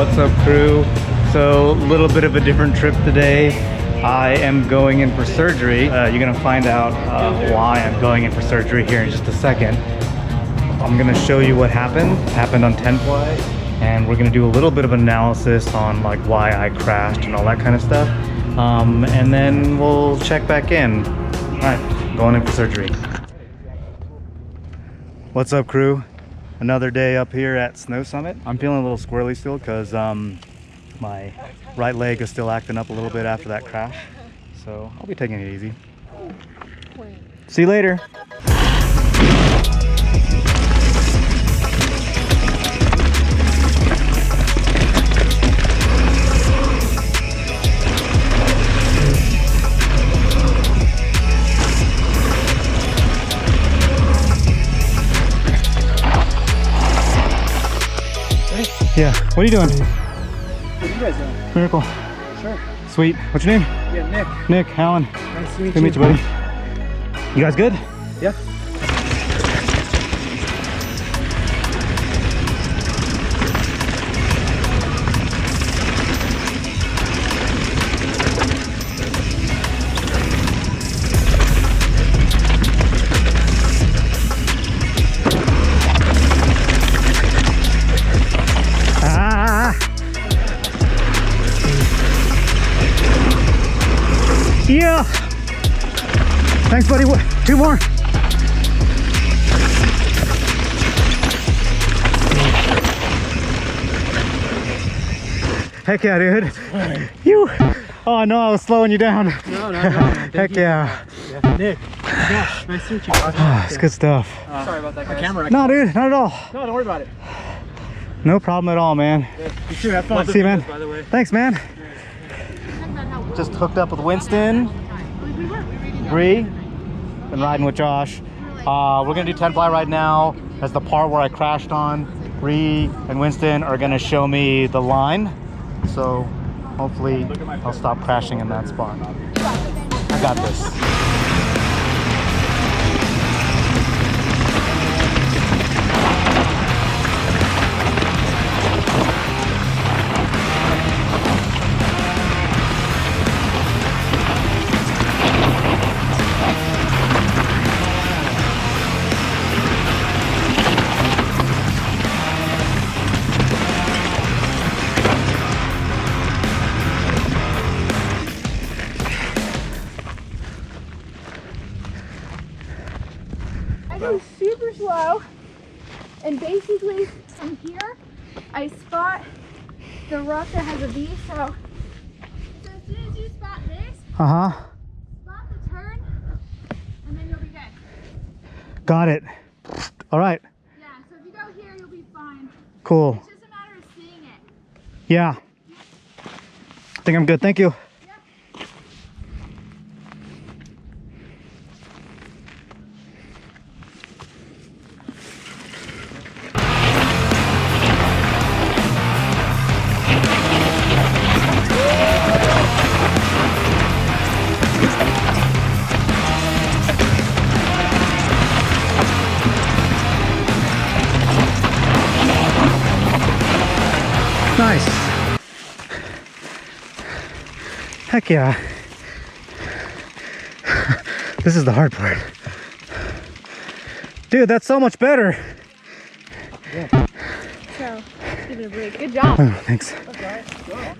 What's up, crew? So, a little bit of a different trip today. I am going in for surgery. You're gonna find out why I'm going in for surgery here in just a second. I'm gonna show you what happened on 10-ply, and we're gonna do a little bit of analysis on like why I crashed and all that kind of stuff. And then we'll check back in. All right, going in for surgery. What's up, crew? Another day up here at Snow Summit. I'm feeling a little squirrely still because my right leg is still acting up a little bit after that crash. So I'll be taking it easy. See you later. Yeah, what are you doing? What are you guys doing? Miracle. Sure. Sweet. What's your name? Yeah, Nick. Nick, Alan. Nice to meet you. Good to meet you, buddy. You guys good? Yeah. Yeah. Thanks, buddy. Two more. Heck yeah, dude. You. Oh, I know I was slowing you down. No. Heck yeah. Nick. Yeah, nice to meet you. Oh, it's good stuff. Sorry about that, guys. Camera. No, dude, not at all. No, don't worry about it. No problem at all, man. You too. Have fun. See you, man. By the way. Thanks, man. Just hooked up with Winston. Bree. Been riding with Josh. We're gonna do 10-ply right now. That's the part where I crashed on. Bree and Winston are gonna show me the line. So hopefully I'll stop crashing in that spot. I got this. Go super slow, and basically from here I spot the rock that has a V. So as soon as you spot this, spot the turn, and then you'll be good. Got it. All right. Yeah, so if you go here, you'll be fine. Cool. It's just a matter of seeing it. Yeah. I think I'm good. Thank you. Nice. Heck yeah. This is the hard part. Dude, that's so much better. Yeah. So, give it a break. Good job. Oh, thanks. Okay. Go.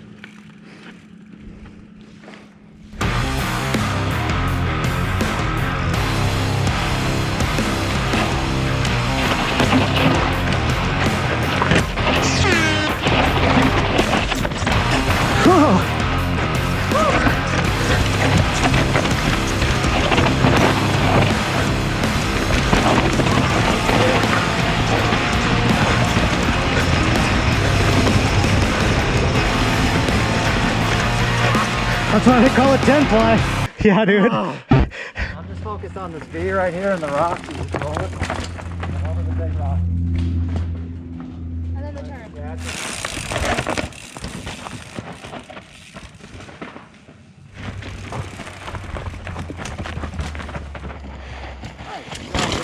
That's why they call it 10-ply. Yeah, dude. I'm just focused on this V right here and the rock. And just roll it. And over the big rock. And then the turn. Yeah,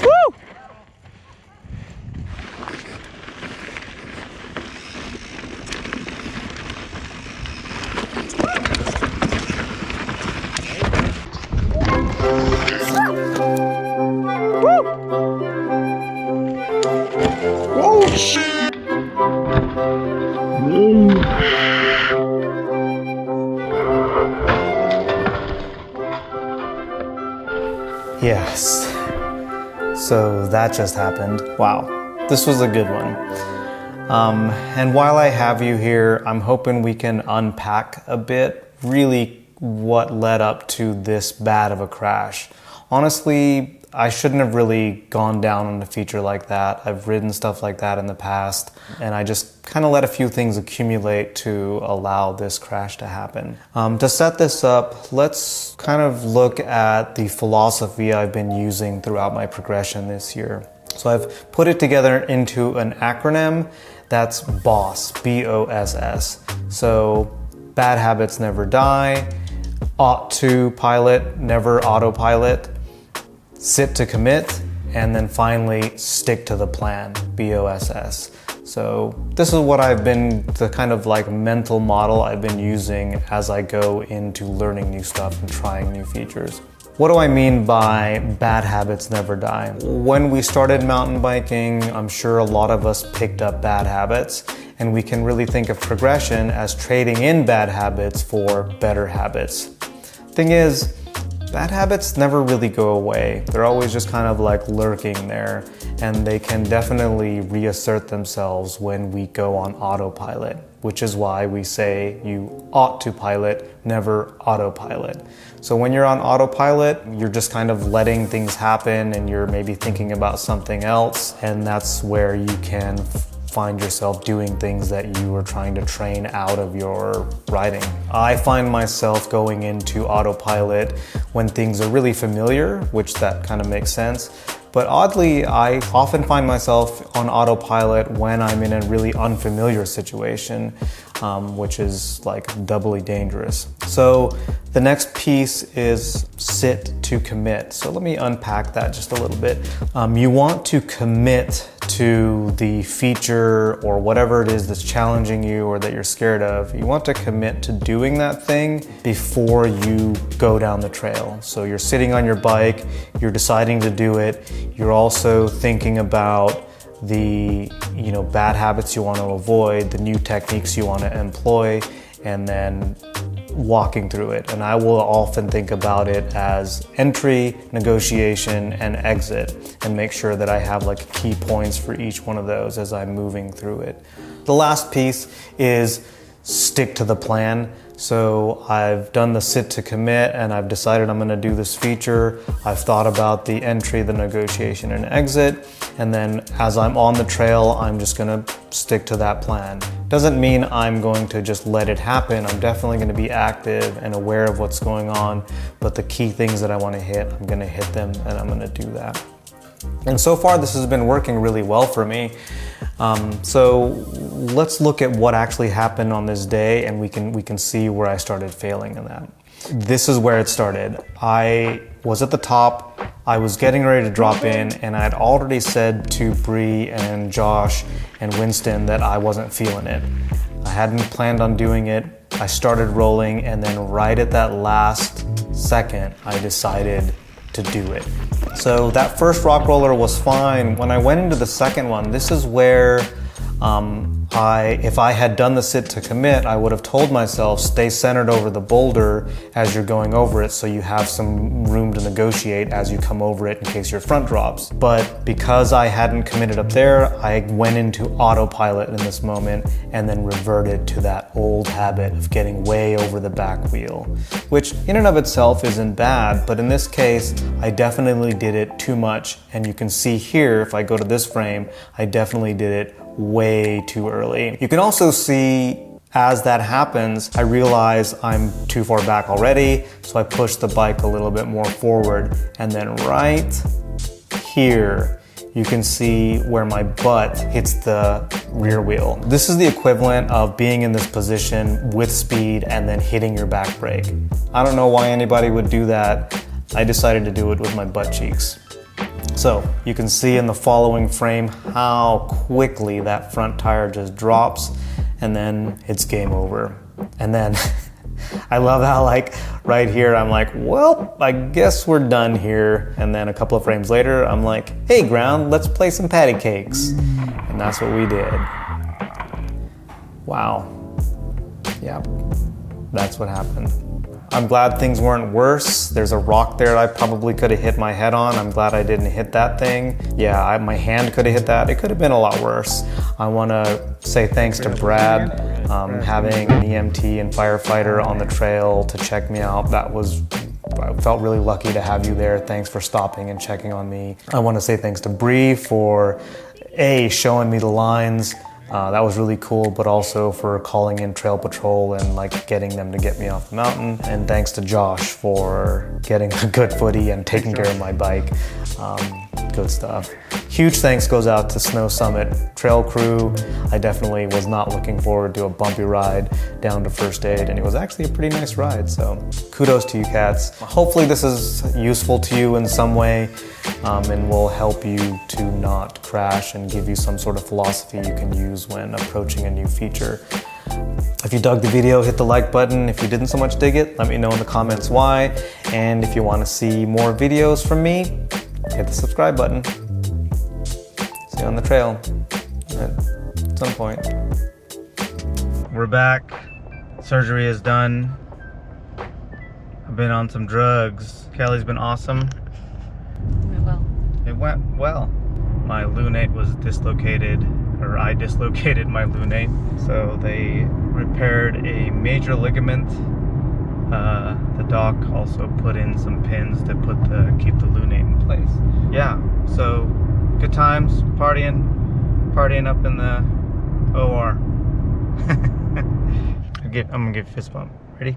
Woo! Yes. So that just happened. Wow. This was a good one. And while I have you here, I'm hoping we can unpack a bit really what led up to this bad of a crash. Honestly, I shouldn't have really gone down on a feature like that. I've ridden stuff like that in the past, and I just kind of let a few things accumulate to allow this crash to happen. To set this up, let's kind of look at the philosophy I've been using throughout my progression this year. So I've put it together into an acronym that's BOSS, B-O-S-S. So bad habits never die, ought to pilot, never autopilot, sit to commit, and then finally stick to the plan, BOSS. So this is what I've been, the kind of like mental model I've been using as I go into learning new stuff and trying new features. What do I mean by bad habits never die? When we started mountain biking, I'm sure a lot of us picked up bad habits, and we can really think of progression as trading in bad habits for better habits. Thing is, bad habits never really go away. They're always just kind of like lurking there, and they can definitely reassert themselves when we go on autopilot, which is why we say you ought to pilot, never autopilot. So when you're on autopilot, you're just kind of letting things happen and you're maybe thinking about something else, and that's where you can find yourself doing things that you were trying to train out of your riding. I find myself going into autopilot when things are really familiar, which that kind of makes sense. But oddly, I often find myself on autopilot when I'm in a really unfamiliar situation, which is like doubly dangerous. So the next piece is sit to commit. So let me unpack that just a little bit. You want to commit to the feature or whatever it is that's challenging you or that you're scared of. You want to commit to doing that thing before you go down the trail. So you're sitting on your bike, you're deciding to do it. You're also thinking about the bad habits you want to avoid, the new techniques you want to employ, and then walking through it. And I will often think about it as entry, negotiation, and exit, and make sure that I have like key points for each one of those as I'm moving through it. The last piece is stick to the plan. So I've done the sit to commit and I've decided I'm going to do this feature. I've thought about the entry, the negotiation, and exit. And then as I'm on the trail, I'm just going to stick to that plan. Doesn't mean I'm going to just let it happen. I'm definitely going to be active and aware of what's going on. But the key things that I want to hit, I'm going to hit them and I'm going to do that. And so far this has been working really well for me. So let's look at what actually happened on this day, and we can see where I started failing in that. This is where it started. I was at the top, I was getting ready to drop in, and I had already said to Bree and Josh and Winston that I wasn't feeling it. I hadn't planned on doing it. I started rolling, and then right at that last second, I decided to do it. So that first rock roller was fine. When I went into the second one, this is where if I had done the sit to commit, I would have told myself, stay centered over the boulder as you're going over it so you have some room to negotiate as you come over it in case your front drops. But because I hadn't committed up there, I went into autopilot in this moment and then reverted to that old habit of getting way over the back wheel, which in and of itself isn't bad, but in this case, I definitely did it too much. And you can see here, if I go to this frame, I definitely did it way too early. You can also see as that happens, I realize I'm too far back already, so I push the bike a little bit more forward. And then right here, you can see where my butt hits the rear wheel. This is the equivalent of being in this position with speed and then hitting your back brake. I don't know why anybody would do that. I decided to do it with my butt cheeks. So you can see in the following frame how quickly that front tire just drops, and then it's game over. And then I love how like right here I'm like, well, I guess we're done here. And then a couple of frames later I'm like, hey ground, let's play some patty cakes. And And that's what we did. Wow. Yep, that's what happened. I'm glad things weren't worse. There's a rock there I probably could have hit my head on. I'm glad I didn't hit that thing. Yeah, my hand could have hit that. It could have been a lot worse. I want to say thanks to Brad, having an EMT and firefighter on the trail to check me out. I felt really lucky to have you there. Thanks for stopping and checking on me. I want to say thanks to Bree for showing me the lines. That was really cool, but also for calling in trail patrol and like getting them to get me off the mountain. And thanks to Josh for getting a good footy and taking care of my bike. Good stuff. Huge thanks goes out to Snow Summit Trail Crew. I definitely was not looking forward to a bumpy ride down to First Aid, and it was actually a pretty nice ride, so kudos to you cats. Hopefully this is useful to you in some way and will help you to not crash and give you some sort of philosophy you can use when approaching a new feature. If you dug the video, hit the like button. If you didn't so much dig it, let me know in the comments why. And if you want to see more videos from me, hit the subscribe button. See you on the trail at some point. We're back. Surgery is done. I've been on some drugs. Kelly's been awesome. It went well. My lunate was dislocated, or I dislocated my lunate. So they repaired a major ligament. The doc also put in some pins to keep the lunate in place. Yeah, so good times, partying up in the OR. I'm gonna give a fist bump. Ready?